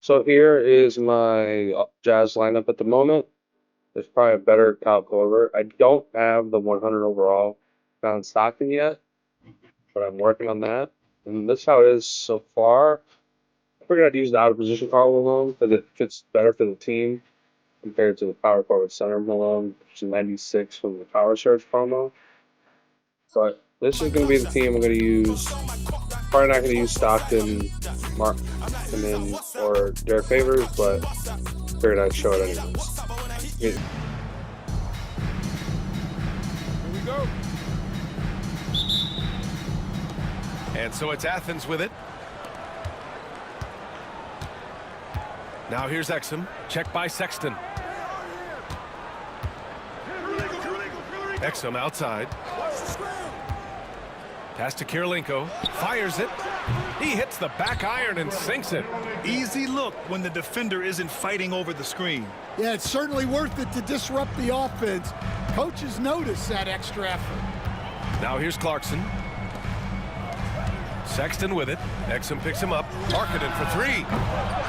So here is my Jazz lineup at the moment. There's probably a better Kyle Korver. I don't have the 100 overall found Stockton yet, but I'm working on that. And that's how it is so far. I figured I'd use the out of position call Malone because it fits better for the team compared to the power forward center Malone, which is 96 from the Power Surge promo. But this is going to be the team I'm going to use. Probably not going to use Stockton, Mark, and then or Derek Favors, but figured I'd show it anyways. Here we go. And so it's Athens with it. Now here's Exum. Check by Sexton. Exum outside. Pass to Kirilenko. Fires it. He hits the back iron and sinks it. Easy look when the defender isn't fighting over the screen. Yeah, it's certainly worth it to disrupt the offense. Coaches notice that extra effort. Now here's Clarkson. Sexton with it. Exum picks him up. Marketed for three.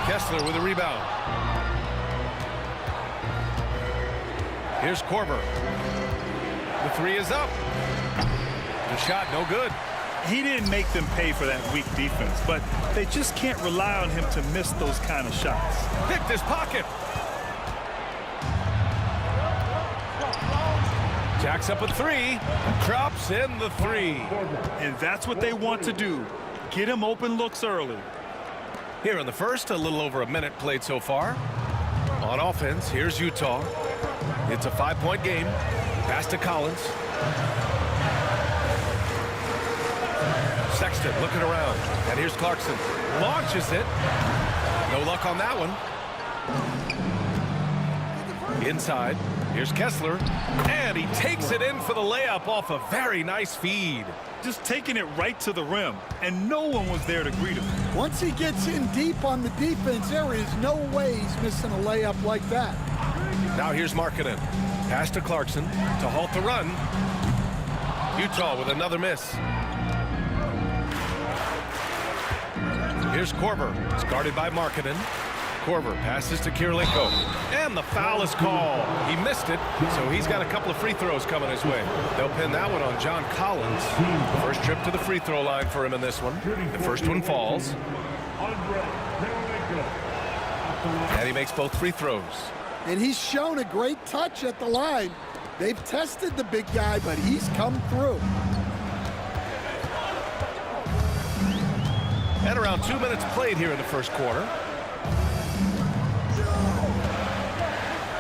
Kessler with a rebound. Here's Korver. The three is up. The shot no good. He didn't make them pay for that weak defense, but they just can't rely on him to miss those kind of shots. Picked his pocket. Jacks up a three. Drops in the three. And that's what they want to do. Get him open looks early. Here in the first, a little over a minute played so far. On offense, here's Utah. It's a 5-point game. Pass to Collins. Sexton looking around. And here's Clarkson. Launches it. No luck on that one. Inside. Here's Kessler. And he takes it in for the layup off a very nice feed. Just taking it right to the rim, and no one was there to greet him. Once he gets in deep on the defense, there is no way he's missing a layup like that. Now here's Markkanen. Pass to Clarkson to halt the run. Utah with another miss. Here's Korver. It's guarded by Markkanen. Korver passes to Kirilenko. And the foul is called. He missed it, so he's got a couple of free throws coming his way. They'll pin that one on John Collins. First trip to the free throw line for him in this one. The first one falls. And he makes both free throws. And he's shown a great touch at the line. They've tested the big guy, but he's come through. And around 2 minutes played here in the first quarter.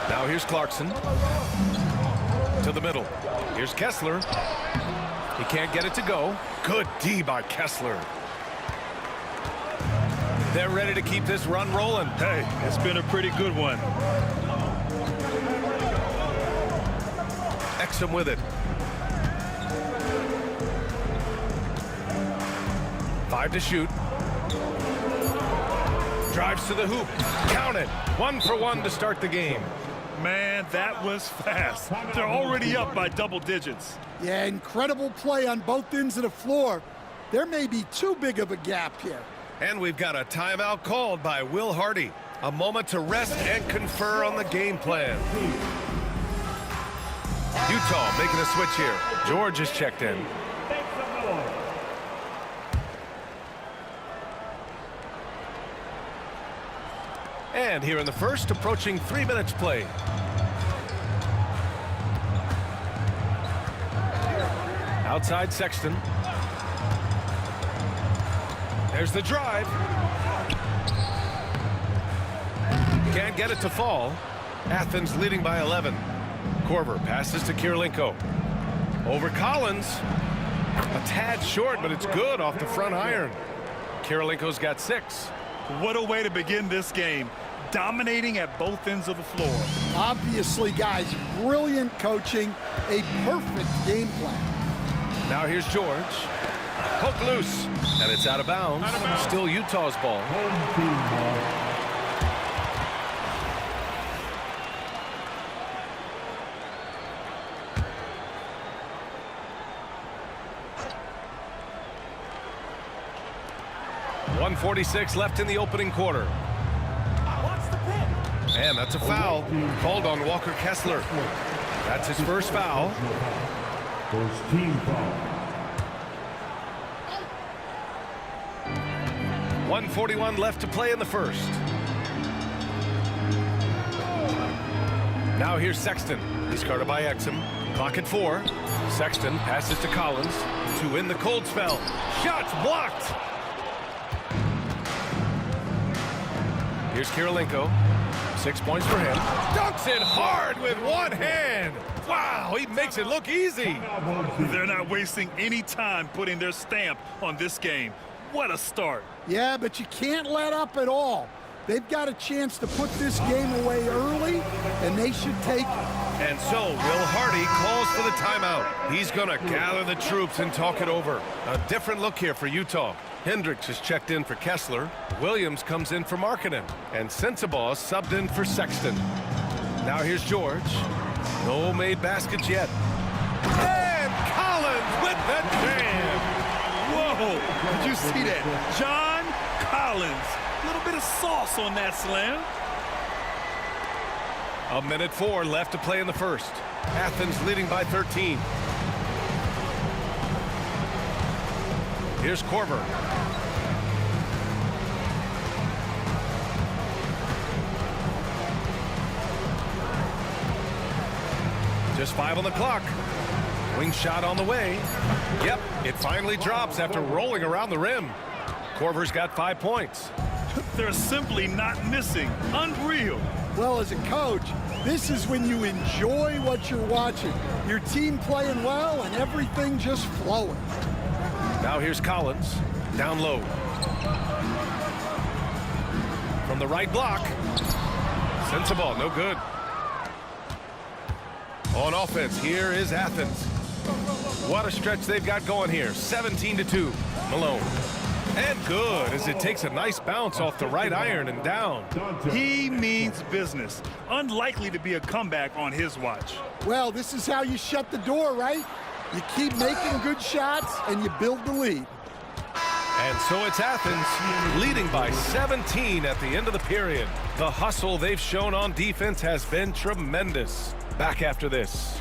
Now here's Clarkson. To the middle. Here's Kessler. He can't get it to go. Good D by Kessler. They're ready to keep this run rolling. Hey, it's been a pretty good one. Exum with it. 5 to shoot. Drives to the hoop. Count it. 1 for 1 to start the game. Man, that was fast. They're already up by double digits. Yeah, incredible play on both ends of the floor. There may be too big of a gap here. And we've got a timeout called by Will Hardy. A moment to rest and confer on the game plan. Utah making a switch here. George is checked in. And here in the first, approaching 3 minutes played. Outside Sexton. There's the drive. Can't get it to fall. Athens leading by 11. Korver passes to Kirilenko. Over Collins. A tad short, but it's good off the front iron. Kirilenko's got 6. What a way to begin this game. Dominating at both ends of the floor. Obviously, guys, brilliant coaching, a perfect game plan. Now here's George. Poke loose. And it's out of bounds. Still Utah's ball. 1:46 left in the opening quarter. And that's a foul called on Walker Kessler. That's his first foul. First team foul. 1:41 left to play in the first. Now here's Sexton. He's guarded by Exum. Clock at 4. Sexton passes to Collins to win the cold spell. Shots blocked. Here's Kirilenko. 6 points for him. Dunks it hard with one hand. Wow, he makes it look easy. They're not wasting any time putting their stamp on this game. What a start. Yeah, but you can't let up at all. They've got a chance to put this game away early, and they should take it. And so Will Hardy calls for the timeout. He's going to gather the troops and talk it over. A different look here for Utah. Hendricks is checked in for Kessler. Williams comes in for Markkanen. And Sensabaugh subbed in for Sexton. Now here's George. No made baskets yet. And Collins with the jam. Whoa, did you see that? John Collins. A little bit of sauce on that slam. 1:04 left to play in the first. Athens leading by 13. Here's Korver. Just 5 on the clock. Wing shot on the way. Yep, it finally drops after rolling around the rim. Korver's got 5 points. They're simply not missing. Unreal. Well, as a coach, this is when you enjoy what you're watching. Your team playing well and everything just flowing. Now here's Collins, down low. From the right block. Sensabaugh, no good. On offense, here is Athens. What a stretch they've got going here. 17-2. Malone. And good, as it takes a nice bounce off the right iron and down. He means business. Unlikely to be a comeback on his watch. Well, this is how you shut the door, right? You keep making good shots, and you build the lead. And so it's Athens leading by 17 at the end of the period. The hustle they've shown on defense has been tremendous. Back after this.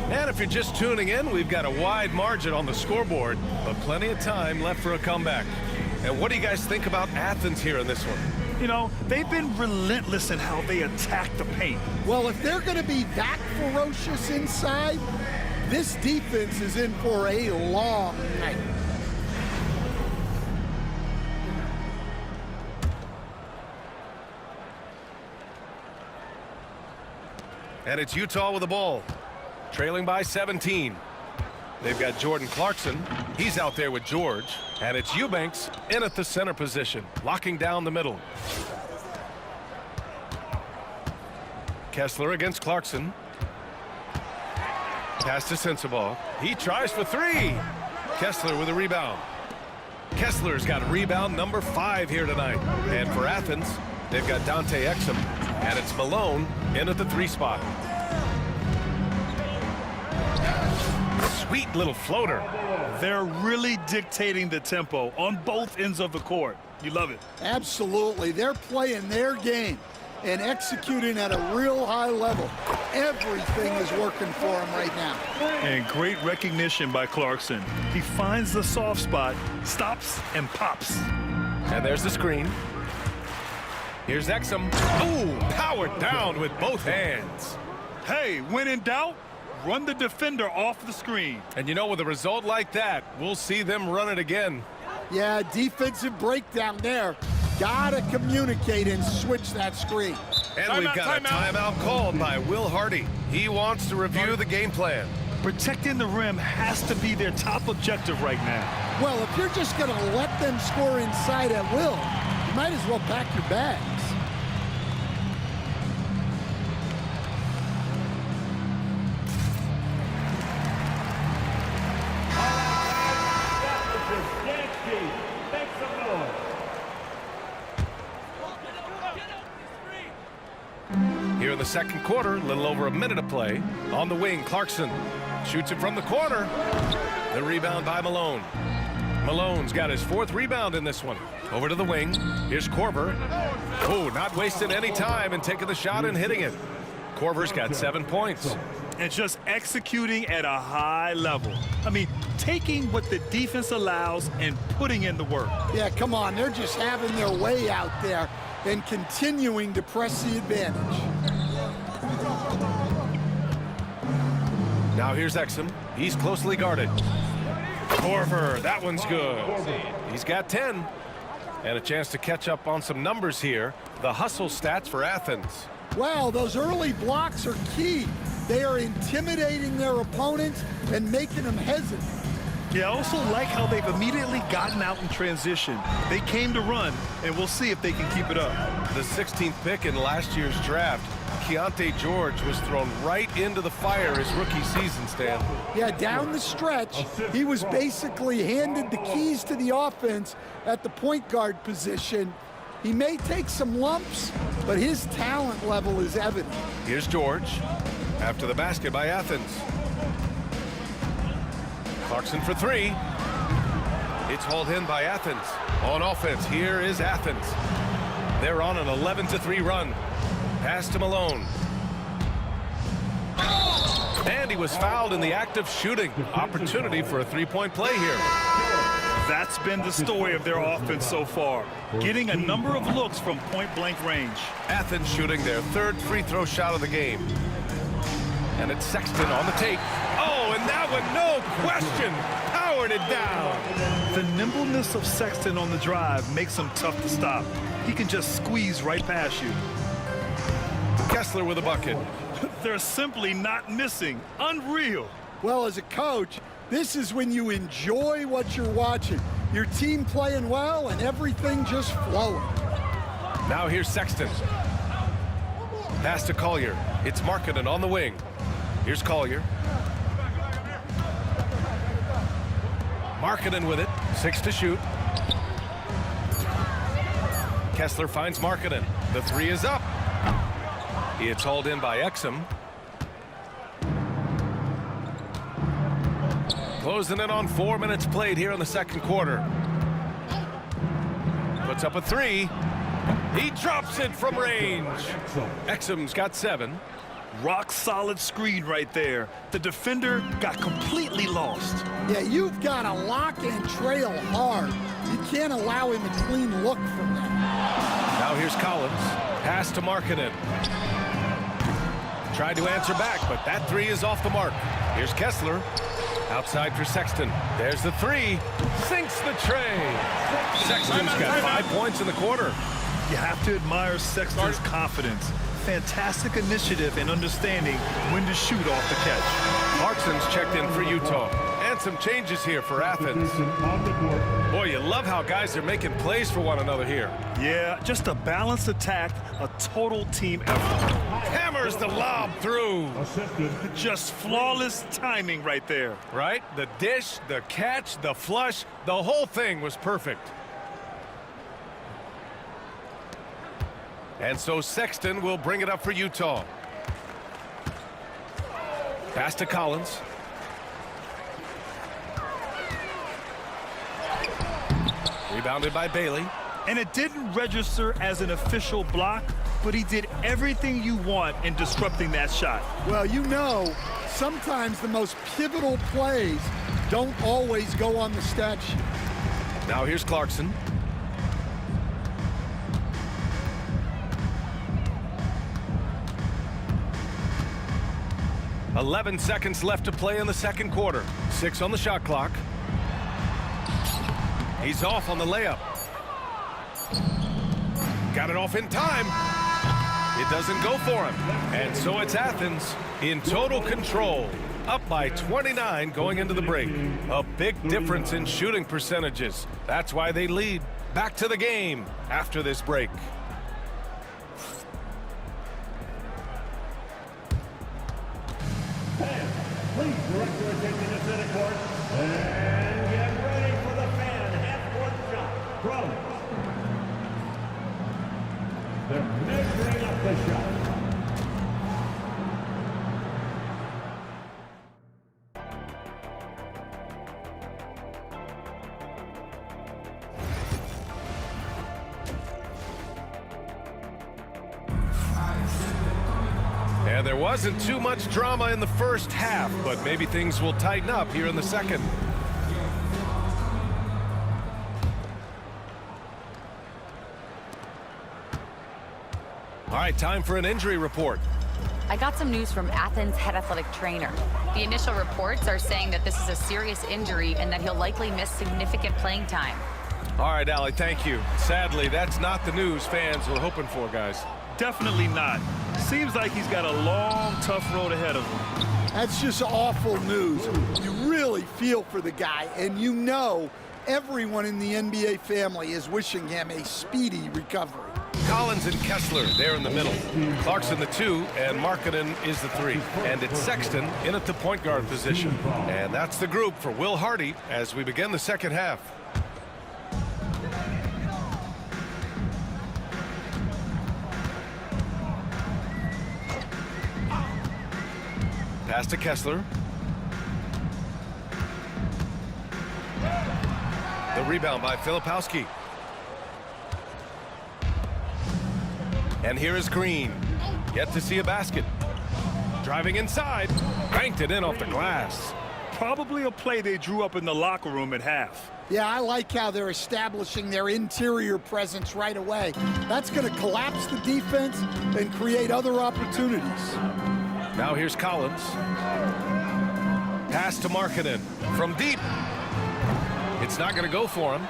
And if you're just tuning in, we've got a wide margin on the scoreboard, but plenty of time left for a comeback. And what do you guys think about Athens here in this one? You know, they've been relentless in how they attack the paint. Well, if they're going to be that ferocious inside, this defense is in for a long night. And it's Utah with the ball, trailing by 17. They've got Jordan Clarkson. He's out there with George. And it's Eubanks in at the center position, locking down the middle. Kessler against Clarkson. Pass to Sensabaugh. He tries for 3. Kessler with a rebound. Kessler's got rebound number 5 here tonight. And for Athens, they've got Dante Exum. And it's Malone in at the 3 spot. Sweet little floater. They're really dictating the tempo on both ends of the court. You love it. Absolutely. They're playing their game and executing at a real high level. Everything is working for them right now. And great recognition by Clarkson. He finds the soft spot, stops, and pops. And there's the screen. Here's Exum. Ooh, powered down with both hands. Hey, when in doubt, run the defender off the screen. And you know, with a result like that, we'll see them run it again. Yeah, defensive breakdown there. Gotta communicate and switch that screen. And we've got a timeout called by Will Hardy. He wants to review the game plan. Protecting the rim has to be their top objective right now. Well, if you're just gonna let them score inside at will, you might as well pack your bags. the second quarter, a little over a minute of play. On the wing, Clarkson shoots it from the corner. The rebound by Malone. Malone's got his 4th rebound in this one. Over to the wing. Here's Korver. Oh, not wasting any time and taking the shot and hitting it. Korver's got 7 points. And just executing at a high level. I mean, taking what the defense allows and putting in the work. Yeah, come on. They're just having their way out there and continuing to press the advantage. Now here's Exum. He's closely guarded. Korver, that one's good. He's got 10. And a chance to catch up on some numbers here. The hustle stats for Athens. Wow, those early blocks are key. They are intimidating their opponents and making them hesitant. Yeah, I also like how they've immediately gotten out in transition. They came to run, and we'll see if they can keep it up. The 16th pick in last year's draft, Keontae George, was thrown right into the fire his rookie season, Stan. Yeah, down the stretch, he was basically handed the keys to the offense at the point guard position. He may take some lumps, but his talent level is evident. Here's George after the basket by Athens. Clarkson for 3. It's hauled in by Athens. On offense, here is Athens. They're on an 11-3 run. Pass to Malone. And he was fouled in the act of shooting. Opportunity for a 3-point play here. That's been the story of their offense so far. Getting a number of looks from point-blank range. Athens shooting their 3rd free throw shot of the game. And it's Sexton on the take. Oh, and that one, no question, powered it down. The nimbleness of Sexton on the drive makes him tough to stop. He can just squeeze right past you. Kessler with a bucket. They're simply not missing. Unreal. Well, as a coach, this is when you enjoy what you're watching. Your team playing well and everything just flowing. Now here's Sexton. Pass to Collier. It's Markkanen on the wing. Here's Collier. Markkanen with it. 6 to shoot. Kessler finds Markkanen. The 3 is up. It's hauled in by Exum. Closing in on 4 minutes played here in the second quarter. Puts up a 3. He drops it from range. Exum's got 7. Rock solid screen right there. The defender got completely lost. Yeah, you've got to lock and trail hard. You can't allow him a clean look from that. Now here's Collins. Pass to Markkanen. Tried to answer back, but that 3 is off the mark. Here's Kessler. Outside for Sexton. There's the 3. Sinks the tray. Sexton's got 5 points in the quarter. You have to admire Sexton's confidence. Fantastic initiative and understanding when to shoot off the catch. Clarkson's checked in for Utah. And some changes here for Athens. Boy, you love how guys are making plays for one another here. Yeah, just a balanced attack, a total team effort. Hammers the lob through. Just flawless timing right there. Right? The dish, the catch, the flush, the whole thing was perfect. And so Sexton will bring it up for Utah. Pass to Collins. Rebounded by Bailey. And it didn't register as an official block, but he did everything you want in disrupting that shot. Well, you know, sometimes the most pivotal plays don't always go on the stat sheet. Now here's Clarkson. "11 seconds left to play in the second quarter. 6 on the shot clock. He's off on the layup. Got it off in time. It doesn't go for him. And so it's Athens in total control. Up by 29 going into the break. A big difference in shooting percentages. That's why they lead. Back to the game after this break. Please direct your attention to center court and get ready for the fan half-court shot from they're measuring up the shot. And there wasn't too much drama in the first half, but maybe things will tighten up here in the second. All right, time for an injury report. I got some news from Athens' head athletic trainer. The initial reports are saying that this is a serious injury and that he'll likely miss significant playing time. All right, Allie, thank you. Sadly, that's not the news fans were hoping for, guys. Definitely not. Seems like he's got a long, tough road ahead of him. That's just awful news. You really feel for the guy, and you know everyone in the NBA family is wishing him a speedy recovery. Collins and Kessler, there in the middle. Clarkson the 2, and Markkanen is the 3. And it's Sexton in at the point guard position. And that's the group for Will Hardy as we begin the second half. Pass to Kessler. The rebound by Filipowski. And here is Green. Yet to see a basket. Driving inside. Banked it in off the glass. Probably a play they drew up in the locker room at half. Yeah, I like how they're establishing their interior presence right away. That's going to collapse the defense and create other opportunities. Now here's Collins. Pass to Markkanen from deep. It's not going to go for him.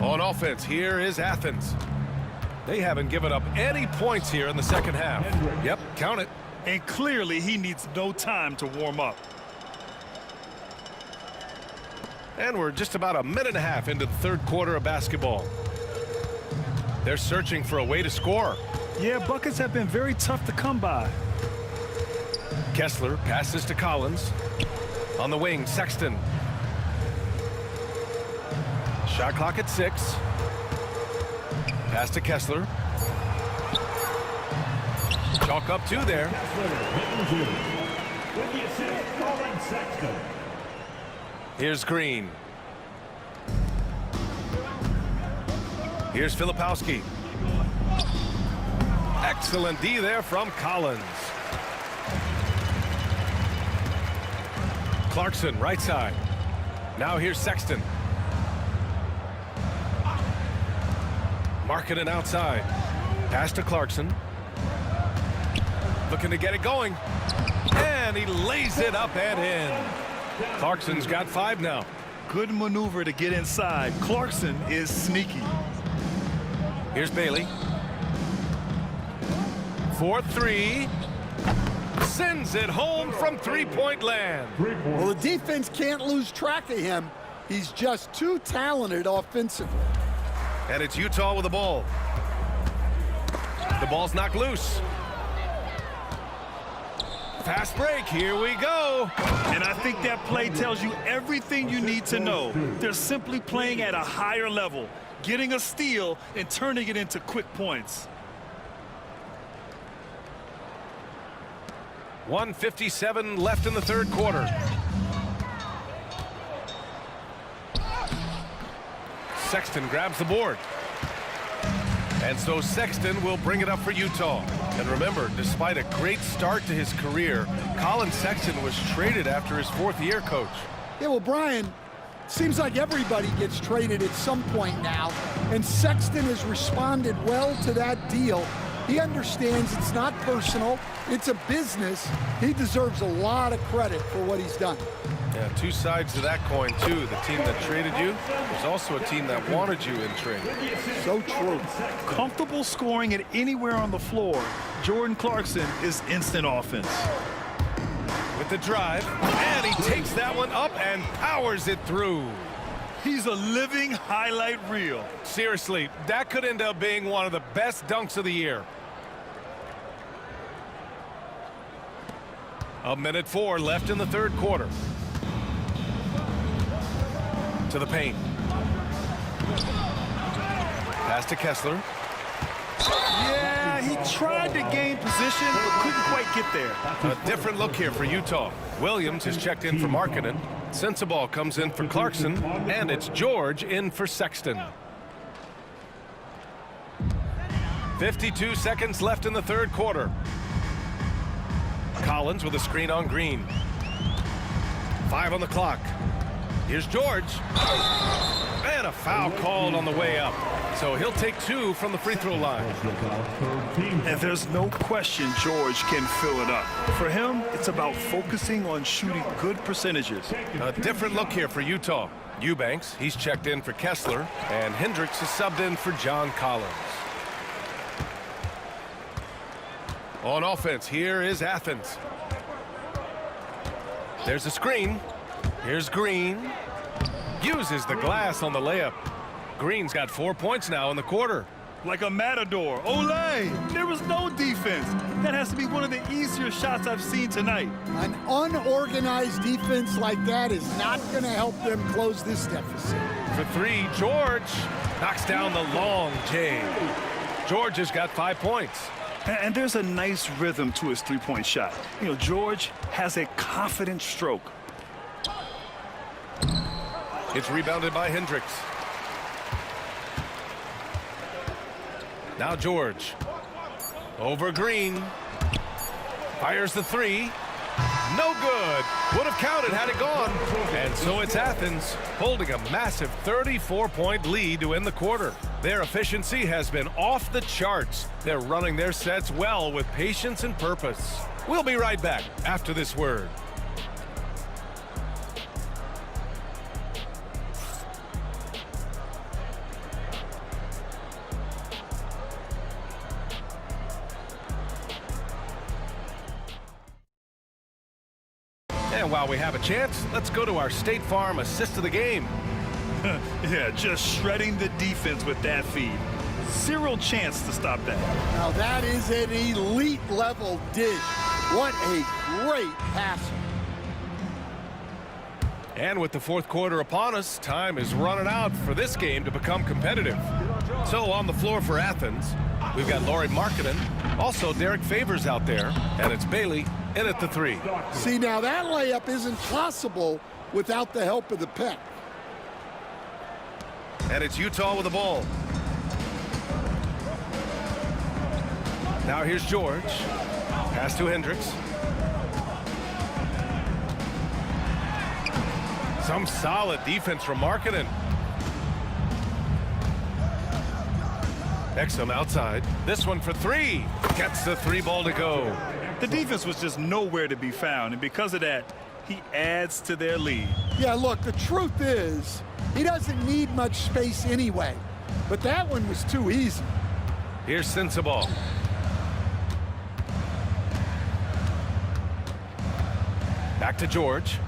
On offense, here is Athens. They haven't given up any points here in the second half. Yep, count it. And clearly he needs no time to warm up. And we're just about a minute and a half into the third quarter of basketball. They're searching for a way to score. Yeah, buckets have been very tough to come by. Kessler passes to Collins. On the wing, Sexton. Shot clock at 6. Pass to Kessler. Chalk up 2 there. Here's Green. Here's Filipowski. Excellent D there from Collins. Clarkson, right side. Now here's Sexton. Markkanen outside. Pass to Clarkson. Looking to get it going. And he lays it up and in. Clarkson's got 5 now. Good maneuver to get inside. Clarkson is sneaky. Here's Bailey. 4-3. Sends it home from three-point land. Well, the defense can't lose track of him. He's just too talented offensively. And it's Utah with the ball. The ball's knocked loose. Fast break, here we go. And I think that play tells you everything you need to know. They're simply playing at a higher level, getting a steal and turning it into quick points. 1:57 left in the third quarter. Sexton grabs the board. And so Sexton will bring it up for Utah. And remember, despite a great start to his career, Colin Sexton was traded after his 4th year, Coach. Yeah, well, Brian, seems like everybody gets traded at some point now, and Sexton has responded well to that deal. He understands it's not personal, it's a business. He deserves a lot of credit for what he's done. Yeah, 2 sides to that coin, too. The team that traded you was also a team that wanted you in trade. So true. Comfortable scoring it anywhere on the floor. Jordan Clarkson is instant offense. With the drive, and he takes that one up and powers it through. He's a living highlight reel. Seriously, that could end up being one of the best dunks of the year. 1:04 left in the third quarter. To the paint. Pass to Kessler. Yeah, he tried to gain position, but couldn't quite get there. A different look here for Utah. Williams has checked in for Markkanen. Sensabaugh comes in for Clarkson, and it's George in for Sexton. 52 seconds left in the third quarter. Collins with a screen on Green. 5 on the clock. Here's George. And a foul called on the way up. So he'll take 2 from the free throw line. And there's no question George can fill it up. For him, it's about focusing on shooting good percentages. A different look here for Utah. Eubanks, he's checked in for Kessler, and Hendricks is subbed in for John Collins. On offense, here is Athens. There's a screen. Here's Green. Uses the glass on the layup. Green's got 4 points now in the quarter. Like a matador. Olay! There was no defense. That has to be one of the easier shots I've seen tonight. An unorganized defense like that is not going to help them close this deficit. For 3, George knocks down the long J. George has got 5 points. And there's a nice rhythm to his three-point shot. You know, George has a confident stroke. It's rebounded by Hendricks. Now George. Over Green. Fires the 3. No good. Would have counted had it gone. And so it's Athens holding a massive 34-point lead to end the quarter. Their efficiency has been off the charts. They're running their sets well with patience and purpose. We'll be right back after this word. And while we have a chance, let's go to our State Farm assist of the game. Yeah, just shredding the defense with that feed. Zero chance to stop that. Now that is an elite level dish. What a great passer. And with the fourth quarter upon us, time is running out for this game to become competitive. So on the floor for Athens, we've got Lauri Markkanen, also Derek Favors out there, and it's Bailey in at the 3. See, now that layup isn't possible without the help of the pick. And it's Utah with the ball. Now here's George. Pass to Hendricks. Some solid defense from Markkanen. Exum outside. This one for 3. Gets the 3 ball to go. The defense was just nowhere to be found, and because of that, he adds to their lead. Yeah, look, the truth is, he doesn't need much space anyway. But that one was too easy. Here's Sensabaugh. Back to George.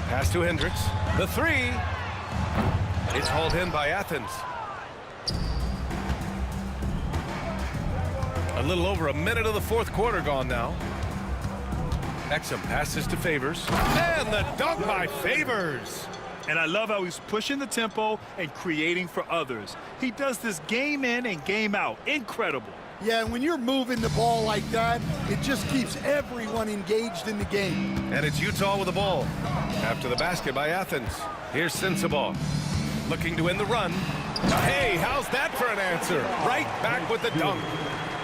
Pass to Hendricks. The 3. It's hauled in by Athens. A little over a minute of the fourth quarter gone now. Exum passes to Favors. And the dunk by Favors. And I love how he's pushing the tempo and creating for others. He does this game in and game out. Incredible. Yeah, and when you're moving the ball like that, it just keeps everyone engaged in the game. And it's Utah with the ball. After the basket by Athens. Here's Sensabaugh. Looking to end the run. Hey, how's that for an answer? Right back with the dunk.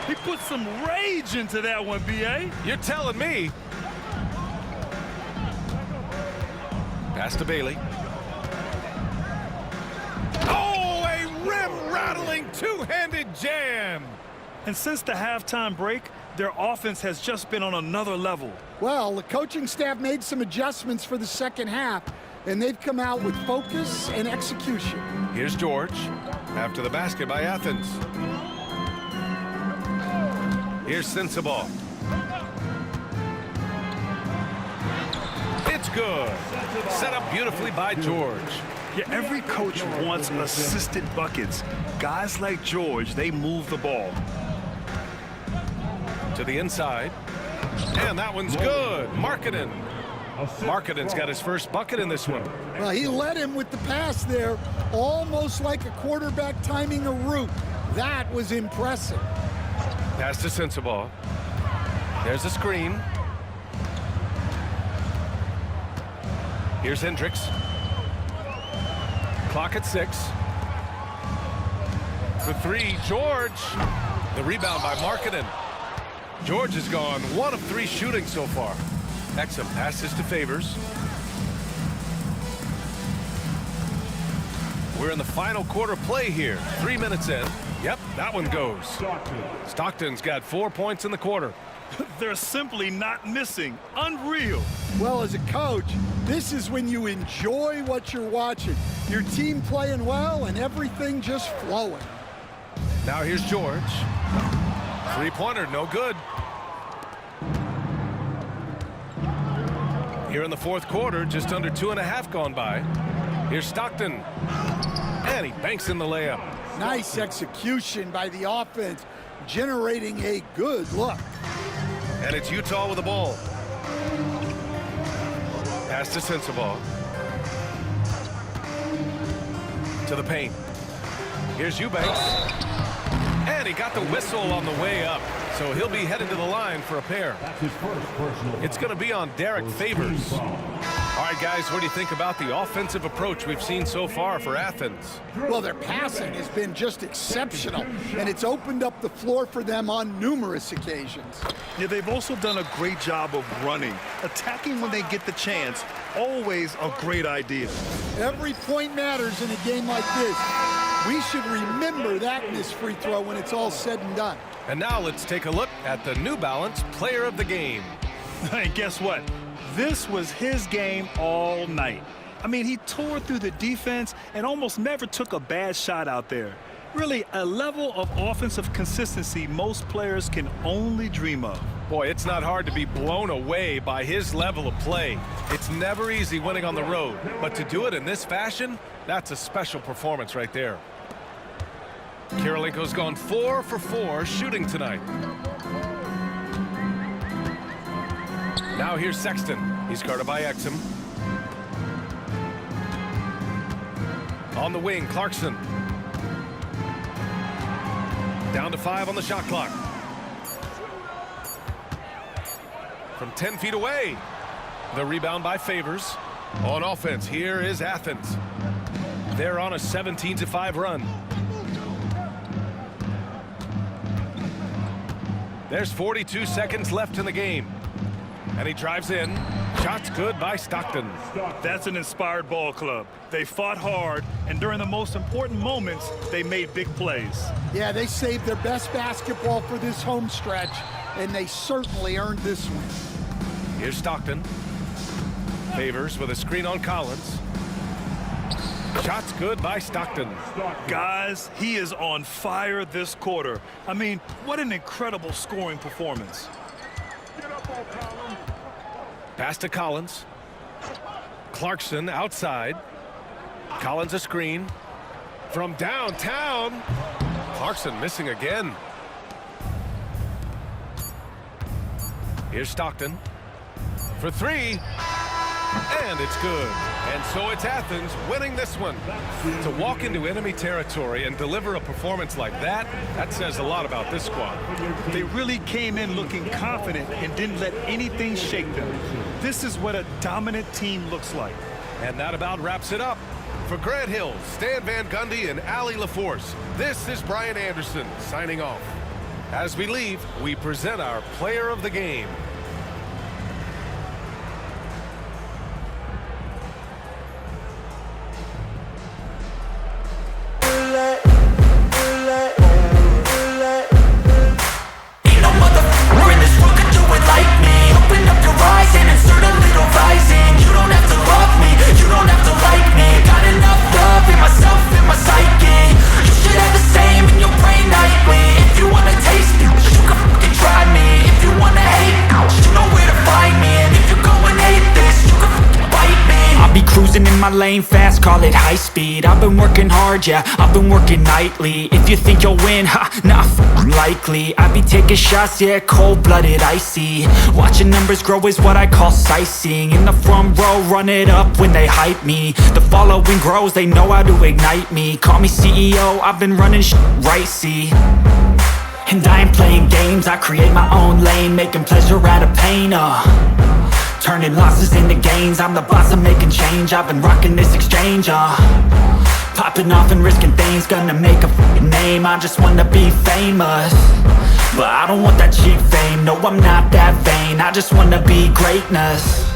He put some rage into that one, B.A. You're telling me. Pass to Bailey. Oh, a rim-rattling two-handed jam. And since the halftime break, their offense has just been on another level. Well, the coaching staff made some adjustments for the second half, and they've come out with focus and execution. Here's George. After the basket by Athens. Here's Sensabaugh. It's good. Set up beautifully by George. Yeah, every coach wants assisted buckets. Guys like George, they move the ball. To the inside. And that one's good. Markkanen. Markkanen's got his first bucket in this one. Well, he led him with the pass there, almost like a quarterback timing a route. That was impressive. Pass to Sensabaugh. There's a screen. Here's Hendricks. Clock at 6. For 3, George. The rebound by Markkanen. George has gone 1 of 3 shooting so far. Exum passes to Favors. We're in the final quarter play here. 3 minutes in. Yep, that one goes. Stockton's got 4 points in the quarter. They're simply not missing. Unreal. Well, as a coach, this is when you enjoy what you're watching. Your team playing well and everything just flowing. Now here's George. 3-pointer, no good. Here in the fourth quarter, just under 2.5 gone by. Here's Stockton. And he banks in the layup. Nice execution by the offense, generating a good look. And it's Utah with the ball. Pass to Sensabaugh. To the paint. Here's Eubanks. And he got the whistle on the way up. So he'll be headed to the line for a pair. It's going to be on Derek Favors. All right, guys, what do you think about the offensive approach we've seen so far for Athens? Well, their passing has been just exceptional, and it's opened up the floor for them on numerous occasions. Yeah, they've also done a great job of running. Attacking when they get the chance, always a great idea. Every point matters in a game like this. We should remember that in this free throw when it's all said and done. And now let's take a look at the New Balance Player of the Game. And guess what? This was his game all night. I mean, he tore through the defense and almost never took a bad shot out there. Really, a level of offensive consistency most players can only dream of. Boy, it's not hard to be blown away by his level of play. It's never easy winning on the road, but to do it in this fashion, that's a special performance right there. Kirilenko's gone 4 for 4 shooting tonight. Now here's Sexton. He's guarded by Exum. On the wing, Clarkson. Down to 5 on the shot clock. From 10 feet away. The rebound by Favors. On offense, here is Athens. They're on a 17-5 run. There's 42 seconds left in the game. And he drives in. Shots good by Stockton. That's an inspired ball club. They fought hard, and during the most important moments, they made big plays. Yeah, they saved their best basketball for this home stretch, and they certainly earned this win. Here's Stockton. Favors with a screen on Collins. Shots good by Stockton. Guys, he is on fire this quarter. I mean, what an incredible scoring performance. Pass to Collins. Clarkson outside. Collins a screen. From downtown. Clarkson missing again. Here's Stockton. For 3. And it's good. And so it's Athens winning this one. To walk into enemy territory and deliver a performance like that, that says a lot about this squad. They really came in looking confident and didn't let anything shake them. This is what a dominant team looks like. And that about wraps it up. For Grant Hill, Stan Van Gundy, and Allie LaForce, this is Brian Anderson signing off. As we leave, we present our player of the game. My lane fast, call it high speed. I've been working hard, yeah, I've been working nightly. If you think you'll win, ha, not likely. I be taking shots, yeah, cold-blooded, icy. Watching numbers grow is what I call sightseeing. In the front row, run it up when they hype me. The following grows, they know how to ignite me. Call me CEO, I've been running right, see. And I ain't playing games, I create my own lane, making pleasure out of pain, turning losses into gains. I'm the boss, I'm making change. I've been rocking this exchange, Popping off and risking things, gonna make a fucking name. I just wanna be famous, but I don't want that cheap fame. No, I'm not that vain, I just wanna be greatness.